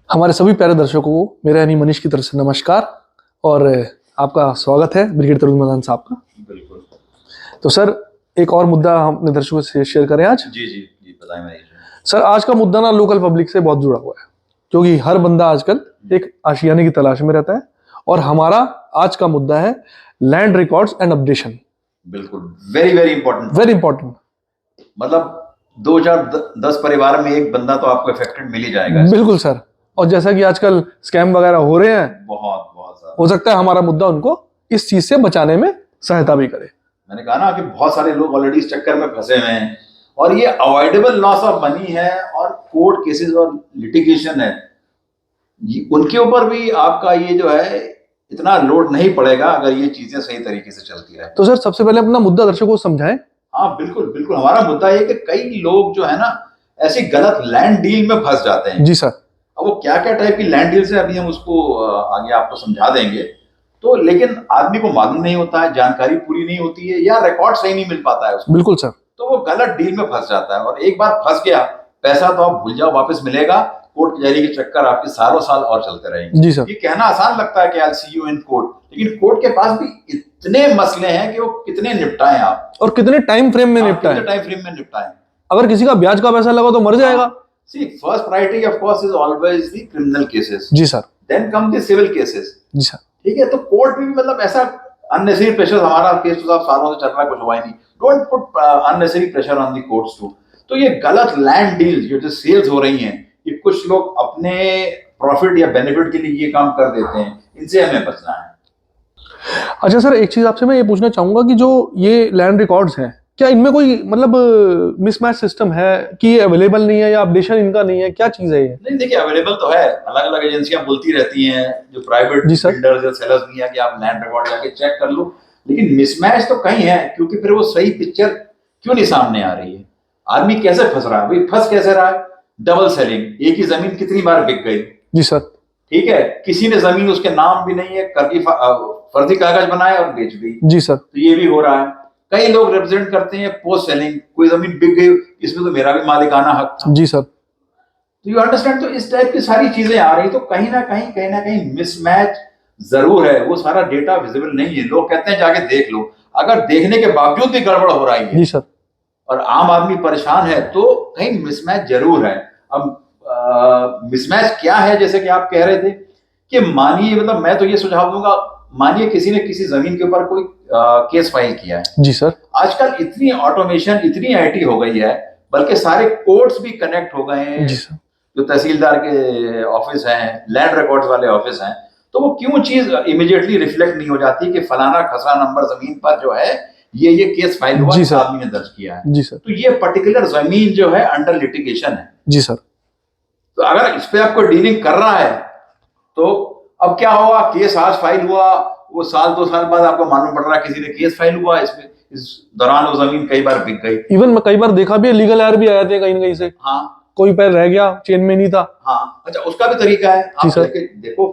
हमारे सभी प्यारे दर्शकों को मेरा यानी मनीष की तरफ से नमस्कार और आपका स्वागत है ब्रिगेड तरुण मैदान साहब का। बिल्कुल। तो सर एक और मुद्दा हम अपने दर्शकों से शेयर करें आज। जी जी जी, बताएं मनीष। सर आज का मुद्दा ना लोकल पब्लिक से बहुत जुड़ा हुआ है, क्योंकि हर बंदा आजकल एक आशियाने की तलाश में रहता है और हमारा आज का मुद्दा है लैंड रिकॉर्ड्स एंड अपडेशन। बिल्कुल, very very important. Very important. मतलब 2010 परिवार में एक बंदा तो आपको इफेक्टेड मिल ही जाएगा। बिल्कुल सर। और जैसा कि आजकल स्कैम वगैरह हो रहे हैं, बहुत बहुत ज्यादा, हो सकता है हमारा मुद्दा उनको इस चीज से बचाने में सहायता भी करे। मैंने कहा ना कि बहुत सारे लोग ऑलरेडी इस चक्कर में फंसे हुए हैं और ये अवॉइडेबल लॉस ऑफ मनी है और कोर्ट केसेस और लिटिगेशन है, उनके ऊपर भी आपका ये जो है इतना लोड नहीं पड़ेगा अगर ये चीजें सही तरीके से चलती रहे। तो सर सबसे पहले अपना मुद्दा दर्शकों को समझाएं। हाँ बिल्कुल बिल्कुल, हमारा मुद्दा ये कि कई लोग जो है ना ऐसी गलत लैंड डील में फंस जाते हैं। जी सर। अब वो क्या क्या टाइप की लैंड डील्स है अभी हम उसको आगे आपको समझा देंगे। तो लेकिन आदमी को मालूम नहीं होता है, जानकारी पूरी नहीं होती है या रिकॉर्ड सही नहीं मिल पाता है उसको। बिल्कुल सर। तो वो गलत डील में फंस जाता है और एक बार फंस गया पैसा तो आप भूल जाओ, वापस मिलेगा। कोर्ट कचहरी के चक्कर आपके सालों साल और चलते रहेंगे। जी सर। ये कहना आसान लगता है कि आई सी यू इन कोर्ट, लेकिन कोर्ट के पास भी इतने मसले हैं कि वो कितने निपटाएं आप और कितने टाइम फ्रेम में निपटाएं। कितने टाइम फ्रेम में निपटाएं। अगर किसी का ब्याज का पैसा लगा तो मर जाएगा। See, first priority of course is always the criminal cases. जी sir. Then come the civil cases. जी सर। ठीक है, तो कोर्ट में भी मतलब ऐसा unnecessary pressure, हमारा केस तो साहब सालों से चल रहा है, कुछ हुआ ही नहीं। Don't put unnecessary pressure on the courts too. तो ये गलत लैंड डील्स जो सेल्स हो रही हैं, ये कुछ लोग अपने प्रॉफिट या बेनिफिट के लिए ये काम कर देते हैं, इनसे हमें बचना है। अच्छा सर एक चीज आपसे मैं ये पूछना चाहूंगा कि जो ये लैंड रिकॉर्ड्स हैं, क्या इनमें कोई मतलब मिसमैच सिस्टम है कि ये अवेलेबल नहीं है या अपडेशन इनका नहीं है, क्या चीज है ये? नहीं देखिए, अवेलेबल तो है, अलग अलग एजेंसियां बोलती रहती हैं जो प्राइवेट बिल्डर्स या सेलर्स नहीं है कि आप लैंड रिकॉर्ड जाके चेक कर लो, लेकिन मिसमैच तो कहीं है, क्योंकि फिर वो सही पिक्चर क्यों नहीं सामने आ रही है। आदमी कैसे फंस रहा है भाई, फंस कैसे रहा है? डबल सेलिंग, एक ही जमीन कितनी बार बिक गई। जी सर। ठीक है, किसी ने जमीन उसके नाम भी नहीं है, फर्जी कागज बनाए और बेच दी। जी सर। तो ये भी हो रहा है। कई लोग रिप्रेजेंट करते हैं पोस्ट सेलिंग, कोई जमीन बिक गई, इसमें तो मेरा भी मालिकाना हक था। जी सर। तो यू अंडरस्टैंड, तो इस टाइप की सारी चीजें आ रही, तो कहीं ना कहीं मिसमैच जरूर है। वो सारा डेटा विजिबल नहीं है, लोग कहते हैं जाके देख लो, अगर देखने के बावजूद भी गड़बड़ हो रही है जी सर और आम आदमी परेशान है तो कहीं मिसमैच जरूर है। अब मिसमैच क्या है, जैसे कि आप कह रहे थे कि मानिए, मतलब मैं तो ये सुझाव दूंगा, मानिए किसी ने किसी जमीन के ऊपर कोई केस फाइल किया है। जी सर। आजकल इतनी ऑटोमेशन, इतनी आईटी हो गई है, बल्कि सारे कोर्ट्स भी कनेक्ट हो गए हैं। जी सर। जो तहसीलदार के ऑफिस हैं, लैंड रिकॉर्ड्स वाले ऑफिस हैं, तो वो क्यों चीज इमीडिएटली रिफ्लेक्ट नहीं हो जाती कि फलाना खसरा नंबर जमीन पर जो है ये केस फाइल हुआ, इस आदमी ने दर्ज किया है। जी सर। तो ये पर्टिकुलर जमीन जो है अंडर लिटिगेशन है। जी सर। तो अगर इस पे आपको डीलिंग कर रहा है तो अब क्या होगा, केस आज फाइल हुआ, वो साल 2 साल बाद आपको मालूम पड़ रहा है किसी ने केस फाइल हुआ, इसमें इस दौरान वो जमीन कई बार बिक गई। इवन मैं कई बार देखा भी है, लीगल एरर भी आ जाते हैं कहीं ना कहीं से। हाँ, कोई पैर रह गया, चेन में नहीं था। हाँ, अच्छा, उसका भी तरीका है। आप देखो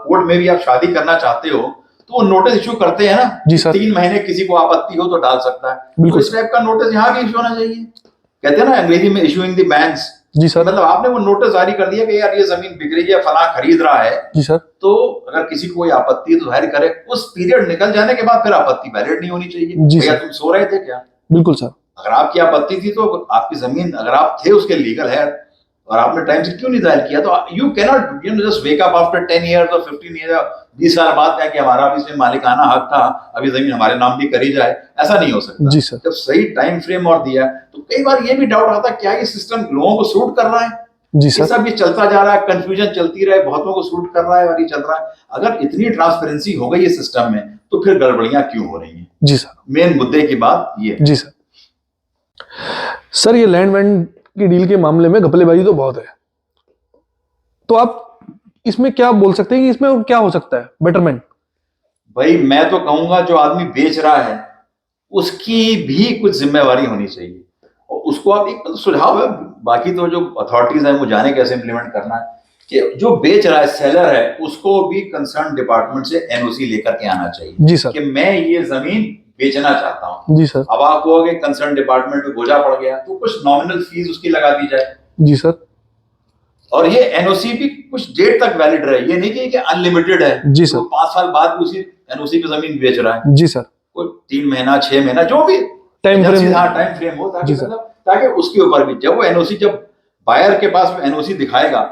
कोर्ट में भी आप शादी करना चाहते हो तो वो नोटिस इशू करते हैं ना। जी सर। 3 महीने किसी को आपत्ति हो तो डाल सकता है। बिल्कुल। तो इस टाइप का नोटिस यहाँ भी इशू होना चाहिए। कहते हैं ना अंग्रेजी में इशूइंग द बैंक्स। जी सर। मतलब आपने वो नोटिस जारी कर दिया कि यार ये जमीन बिक रही है, फला खरीद रहा है। जी सर। तो अगर किसी को कोई आपत्ति है तो जाहिर करे, उस पीरियड निकल जाने के बाद फिर आपत्ति वैलिड नहीं होनी चाहिए। भैया तुम सो रहे थे क्या? बिल्कुल सर। अगर आपकी आपत्ति थी तो आपकी जमीन, अगर आप थे उसके लीगल है और आपने टाइम से क्यों नहीं दायर किया, तो you can not just wake up after 10 years और 15 ईयर्स, 20 साल बाद क्या कि हमारा भी इसमें मालिकाना हक था, अभी जमीन हमारे नाम भी करी जाए। ऐसा नहीं हो सकता। जी सर। जब सही टाइम फ्रेम और दिया, तो कई बार ये भी डाउट आता है क्या ये सिस्टम लोगों को सूट कर रहा है। जी ये सर। सब भी चलता जा रहा है, कंफ्यूजन चलती रहे, बहुतों को सूट कर रहा है और ये चल रहा है। अगर इतनी ट्रांसपेरेंसी हो गई है सिस्टम में तो फिर गड़बड़ियां क्यों हो रही हैं? जी सर। मेन मुद्दे की बात ये। जी सर। सर ये लैंड वैंड की डील के मामले में घपलेबाजी तो बहुत है, तो आप इसमें क्या बोल सकते हैं कि इसमें क्या हो सकता है बेटरमेंट? भाई मैं तो कहूंगा जो आदमी बेच रहा है उसकी भी कुछ जिम्मेवारी होनी चाहिए और उसको आप एक सुझाव है, बाकी तो जो अथॉरिटीज है वो जाने कैसे इंप्लीमेंट करना है, कि जो बेच रहा है सेलर है उसको भी कंसर्न डिपार्टमेंट से एनओसी लेकर के आना चाहिए। जी सर। कि मैं ये जमीन बेचना चाहता हूँ। जी सर। अब आप कहोगे कंसर्न डिपार्टमेंट में बोझा पड़ गया, तो कुछ नॉमिनल फीस उसकी लगा दी जाए। जी सर। और ये एनओसी भी कुछ डेट तक वैलिड रहे, ये नहीं कि अनलिमिटेड है जी सर। तो 5 साल बाद भी उसी एनओसी पे जमीन बेच रहा है। जी सर। कोई 3 महीना 6 महीना जो भी टाइम फ्रेम। टाइम फ्रेम हो, ताकि जी सर। मतलब ताकि उसके ऊपर भी जब वो एनओसी, जब बायर के पास एनओसी दिखाएगा,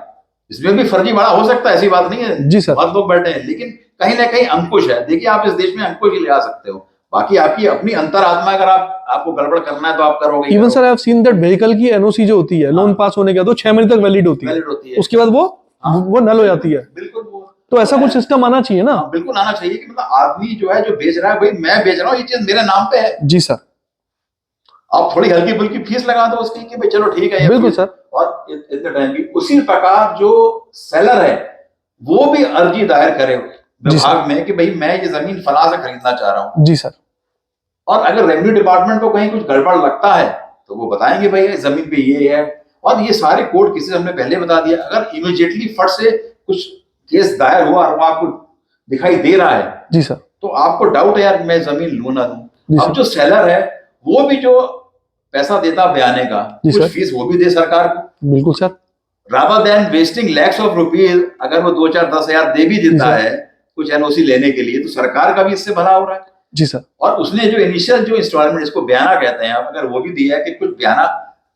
इसमें भी फर्जी बड़ा हो सकता है, ऐसी बात नहीं है, जी सर। बहुत लोग बैठे हैं, लेकिन कहीं ना कहीं अंकुश है। देखिए आप इस देश में अंकुश ही ले आ सकते हो, बाकी आपकी अपनी अंतरात्मा, अगर आपको गड़बड़ करना है तो आप करोगे। Even sir I have seen that vehicle की एनओसी जो होती है लोन पास होने के बाद वो 6 महीने तक वैलिड होती है, उसके बाद वो नल हो जाती है। बिल्कुल। तो ऐसा कुछ सिस्टम आना चाहिए ना। बिल्कुल आना चाहिए कि मतलब आदमी जो है, जो बेच रहा है, भाई मैं बेच रहा हूँ, ये चीज मेरे नाम पे है। जी सर। आप थोड़ी हल्की फुल्की फीस लगा दो उसकी कि भाई चलो ठीक है, बिल्कुल सर। और इतने टाइम की उसी प्रकार जो सेलर है वो भी अर्जी दायर करे विभाग में कि भाई मैं ये जमीन फला से खरीदना चाह रहा हूँ। जी सर। और अगर रेवेन्यू डिपार्टमेंट को कहीं कुछ गड़बड़ लगता है तो वो बताएंगे भाई जमीन पे ये है, और ये सारे कोड किसी हमने पहले बता दिया। अगर इमीडिएटली फट से कुछ केस दायर हुआ और वो आपको दिखाई दे रहा है, जी सर, तो आपको डाउट है यार मैं जमीन लूं ना लूं। जी अब सर। जो सेलर है वो भी जो पैसा देता बयाने का, जी कुछ सर। फीस वो भी दे सरकार को। बिल्कुल sir. Rather than wasting lakhs of rupees, अगर वो 2-4-10 हज़ार दे भी जी देता सर। है कुछ एनओसी लेने के लिए, तो सरकार का भी इससे भला हो रहा है। जी सर। और उसने जो इनिशियल जो इंस्टॉलमेंट, इसको बयाना कहते हैं, अगर वो भी दिया है कि कुछ बयाना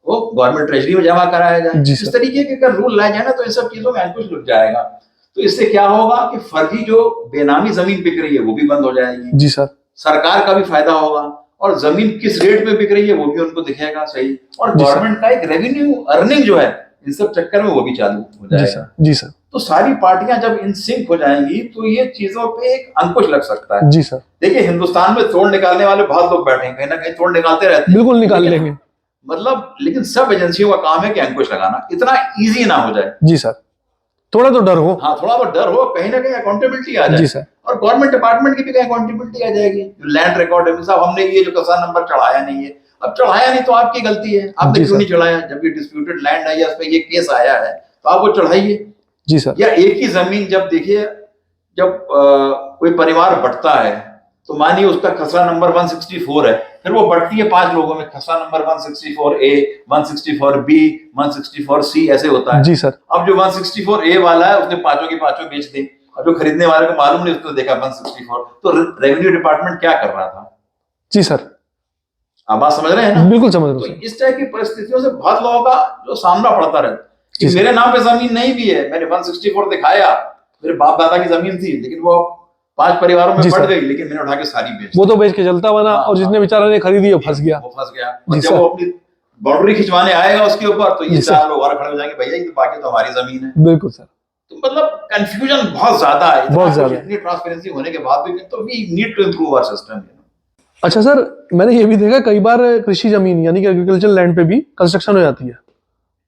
वो गवर्नमेंट ट्रेजरी में जमा कराया जाए, जी इस सर। तरीके के अगर रूल लाए जाए ना, तो इन सब चीजों में अंकुश लग जाएगा। तो इससे क्या होगा कि फर्जी जो बेनामी जमीन बिक रही है वो भी बंद हो जाएगी। जी सर। सरकार का भी फायदा होगा, और जमीन किस रेट में बिक रही है वो भी उनको दिखेगा सही, और जी सर। गवर्नमेंट का एक रेवेन्यू अर्निंग जो है इन सब चक्कर में वो भी चालू हो जी जाएगा। सर। जी सर। तो सारी पार्टियां जब इन सिंक हो जाएंगी तो ये चीजों पे एक अंकुश लग सकता है। जी सर। देखिए हिंदुस्तान में तोड़ निकालने वाले बहुत लोग बैठे हैं, कहीं ना कहीं तोड़ निकालते रहते हैं, बिल्कुल निकाल लेकिन लेंगे। मतलब लेकिन सब एजेंसियों का काम है कि अंकुश लगाना, इतना इजी ना हो जाए। जी सर, थोड़ा तो डर हो। हाँ, थोड़ा तो डर हो, कहीं ना कहीं अकाउंटेबिलिटी आ जाए। जी सर। और गवर्नमेंट डिपार्टमेंट की भी कहीं अकाउंटेबिलिटी आ जाएगी। लैंड रिकॉर्ड है, साहब हमने ये जो कसा नंबर चढ़ाया नहीं है, अब चढ़ाया नहीं तो आपकी गलती है, आपने जी क्यों सर। नहीं चढ़ाया, जब ये डिस्प्यूटेड लैंड है या इस पे ये केस आया है तो आप वो चढ़ाइए। जी सर। या एक ही जमीन जब देखिए, जब कोई परिवार बढ़ता है तो मानिए उसका खसरा नंबर 164 है, फिर वो बढ़ती है 5 लोगों में, खसरा नंबर 164A, 164B, 164C ऐसे होता है। जी सर। अब जो 164A वाला है उसने पांचों की पांचों बेच दी, और जो खरीदने वाले को मालूम नहीं, उसने देखा 164, तो रेवेन्यू डिपार्टमेंट क्या कर रहा था? जी सर। आप बात समझ रहे हैं ना? बिल्कुल समझ रहा हूं तो सर। इस टाइप की परिस्थितियों से बहुत लोगों का जो सामना पड़ता रहता है कि जी सर। मेरे नाम पे जमीन नहीं भी है, मैंने 164 दिखाया, मेरे बाप दादा की जमीन थी, लेकिन वो 5 परिवारों में जी बढ़ सर। गई, लेकिन मैंने उठा के सारी बेच दी। वो तो बेच के चलता बना, हाँ, और जिसने हाँ। बेचारा ने खरीदी वो फंस गया। वो फंस गया, जी और जब सर। वो अपनी बाउंड्री खिंचवाने आएगा उसके ऊपर, तो ये जी सर। 4 लोग और खड़े हो जाएंगे, भैया ये तो बाकी तो हमारी जमीन है। बिल्कुल सर। तो मतलब कंफ्यूजन बहुत ज्यादा है, बहुत ज्यादा है। इतनी ट्रांसपेरेंसी होने के बाद भी, तो we need to improve our system. अच्छा सर, मैंने ये भी देखा कई बार कृषि जमीन यानी कि एग्रीकल्चर लैंड पे भी कंस्ट्रक्शन हो जाती है,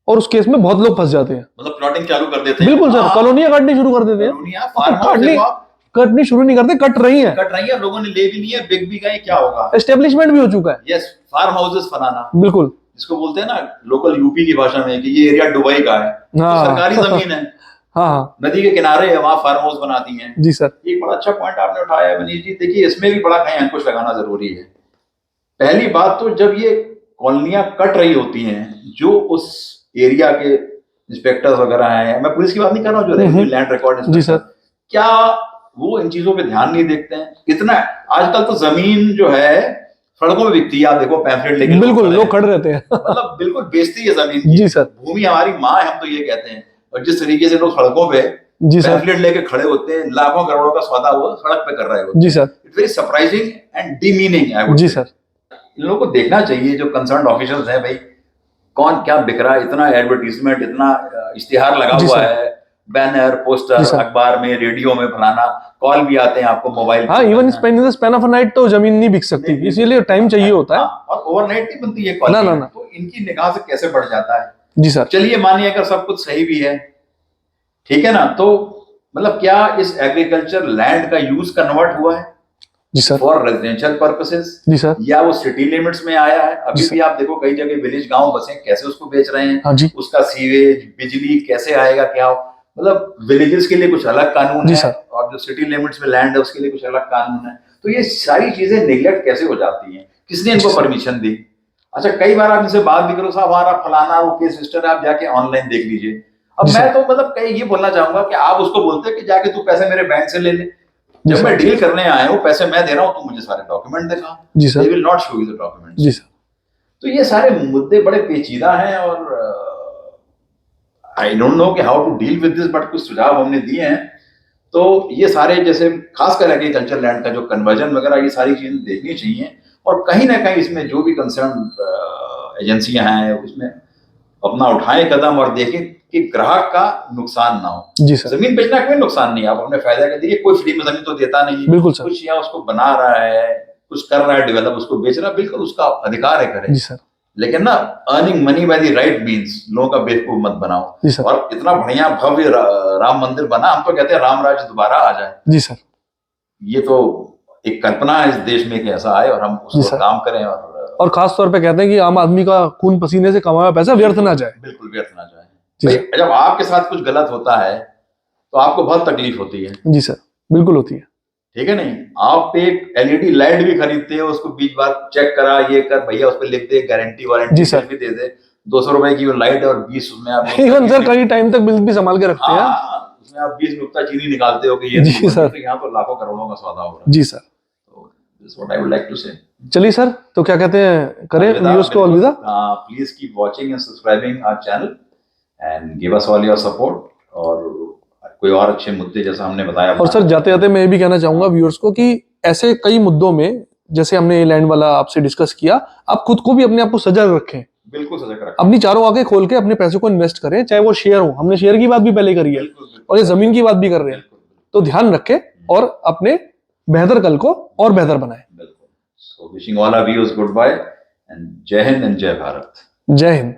और उस केस में बहुत लोग फंस जाते हैं। मतलब प्लॉटिंग चालू कर देते हैं। बिल्कुल सर, कॉलोनियां काटनी शुरू कर देते हैं। कॉलोनियां, फार्म हाउस देखो आप, कटनी शुरू नहीं करते, कट रही हैं। कट रही है, लोगों ने ले भी लिए, बिक भी गए, क्या होगा? एस्टेब्लिशमेंट भी हो चुका है। यस, फार्म हाउसेस बनाना, बिल्कुल। जिसको बोलते हैं ना लोकल यूपी की भाषा में कि ये एरिया दुबई का है, तो हाँ। सरकारी जमीन है, हाँ हाँ। नदी के किनारे है, वहां फार्म हाउस बना दी है। जी सर। एक बड़ा अच्छा पॉइंट आपने उठाया है मनीष जी। देखिए इसमें भी बड़ा कहीं अंकुश लगाना जरूरी है। पहली बात तो जब ये कॉलोनियां कट रही होती हैं, जो उस एरिया के इंस्पेक्टर्स वगैरह हैं, मैं पुलिस की बात नहीं कर रहा हूँ, जो रेवेन्यू लैंड रिकॉर्ड जी सर। क्या वो इन चीजों पे ध्यान नहीं देते हैं? कितना आजकल तो जमीन जो है सड़कों में बिकती है, आप देखो पैम्फलेट लेके बिल्कुल लोग खड़े रहते हैं। मतलब बिल्कुल बेचती है जमीन। जी सर। भूमि हमारी माँ है, हम तो ये कहते हैं। और जिस तरीके से लोग सड़कों पे जी सर। पैम्फलेट लेके खड़े होते हैं, लाखों करोड़ों का सौदा वो सड़क पे कर रहे होते हैं। जी sir. It's very surprising and demeaning. जी सर। इन लोगों को देखना चाहिए, जो कंसर्न ऑफिशियल्स हैं, भाई कौन क्या बिक रहा है, इतना एडवर्टीजमेंट, इतना इश्तिहार लगा हुआ है, बैनर, पोस्टर, अखबार में, रेडियो में, फलाना, कॉल भी आते हैं आपको मोबाइल। हाँ, इवन स्पैन ऑफ नाइट तो जमीन नहीं बिक सकती, इसीलिए टाइम चाहिए होता है। और ओवरनाइट नहीं बनती है कॉल। ना ना ना। तो इनकी निगाह से कैसे बढ़ जाता है? जी सर। चलिए मानिए अगर सब कुछ सही भी है, ठीक है ना, तो मतलब क्या इस एग्रीकल्चर लैंड का यूज कन्वर्ट हुआ है? जी सर। For residential purposes? जी सर। या वो सिटी लिमिट्स में आया है? अभी भी आप देखो कई जगह विलेज गांव बसे कैसे उसको बेच रहे हैं। हाँ जी। उसका सीवेज, बिजली कैसे आएगा, क्या मतलब विलेजेस के लिए कुछ अलग कानून है, और जो सिटी लिमिट्स में लैंड है उसके लिए कुछ अलग कानून है। तो ये सारी चीजें निगलेक्ट कैसे हो जाती हैं? किसने इनको परमिशन दी? अच्छा, कई बार आप इनसे बात भी करो, साहब हमारा फलाना वो केस रजिस्टर है, आप जाके ऑनलाइन देख लीजिए। अब जी मैं सर। तो मतलब कहीं ये बोलना चाहूंगा कि आप उसको बोलते कि जाके तू पैसे मेरे बैंक से ले ले। जी जब सर। मैं डील करने आया हूँ, पैसे मैं दे रहा हूँ, तू मुझे सारे डॉक्यूमेंट दिखा। जी sir. They will not show you the documents. जी सर। तो ये सारे मुद्दे बड़े पेचीदा हैं और आई डोंट नो कि how to deal with this, but कुछ सुझाव हमने दिए हैं। तो ये सारे जैसे खासकर एग्रीकल्चर लैंड का जो कन्वर्जन वगैरह, ये सारी चीजें देखनी चाहिए और कहीं ना कहीं इसमें जो भी कंसर्न एजेंसियां हैं उसमें अपना उठाएं कदम और देखें कि ग्राहक का नुकसान ना हो। जी सर। जमीन बेचना कोई नुकसान नहीं है, आप अपने फायदे के लिए, कोई फ्री में जमीन तो देता नहीं है। बिल्कुल सर। कुछ या उसको बना रहा है, कुछ कर रहा है डेवलप, उसको बेच रहा है, बिल्कुल उसका अधिकार है करे। जी सर। लेकिन ना, earning money by the right means लोगों का बेवकूफ मत बनाओ। जी सर। और इतना बढ़िया भव्य राम मंदिर बना, हम तो कहते हैं राम राज्य दोबारा आ जाए। जी सर। ये तो एक कल्पना है इस देश में कि ऐसा आए और हम उस जी पर सर। काम करें और खास तौर पे कहते हैं कि आम आदमी का खून पसीने से कमाया पैसा व्यर्थ ना जाए। बिल्कुल व्यर्थ ना जाए। जी भाई, सर। जब आपके साथ कुछ गलत होता है तो आपको बहुत तकलीफ होती है, जी सर। बिल्कुल होती है। ठीक है नहीं? आप एक एलईडी लाइट भी खरीदते हो, उसको 20 बार चेक करा, ये कर भैया, उस पर लिख दे गारंटी वारंटी जी सर। भी दे दे। 200 रुपए की वो लाइट और 20 उसमें आप इवन सर कई टाइम तक बिल भी संभाल के रखते हैं। हाँ, उसमें आप 20 नुक्ता चीनी निकालते हो कि ये जी सर। तो यहाँ तो लाखों करोड़ों का सौदा हो रहा है। जी सर। तो this what I would like to say. चलिए सर, तो क्या कहते हैं, करें व्यूअर्स को अलविदा। Please keep watching and subscribing our channel and give us all your support. और कोई और अच्छे मुद्दे जैसा हमने बताया। और सर जाते जाते मैं ये भी कहना चाहूंगा व्यूअर्स को कि ऐसे कई मुद्दों में, जैसे हमने ये लैंड वाला आपसे डिस्कस किया, आप खुद को भी अपने आप को सजग रखें। बिल्कुल सजग रखें। अपनी चारों आंखें खोल के अपने पैसे को इन्वेस्ट करें, चाहे वो शेयर हो, हमने शेयर की बात भी पहले करी है और ये जमीन की बात भी कर रहे हैं, तो ध्यान रखें और अपने बेहतर कल को और बेहतर बनाएं। बिल्कुल। So wishing all our viewers good bye and जय हिंद एंड जय भारत। जय हिंद।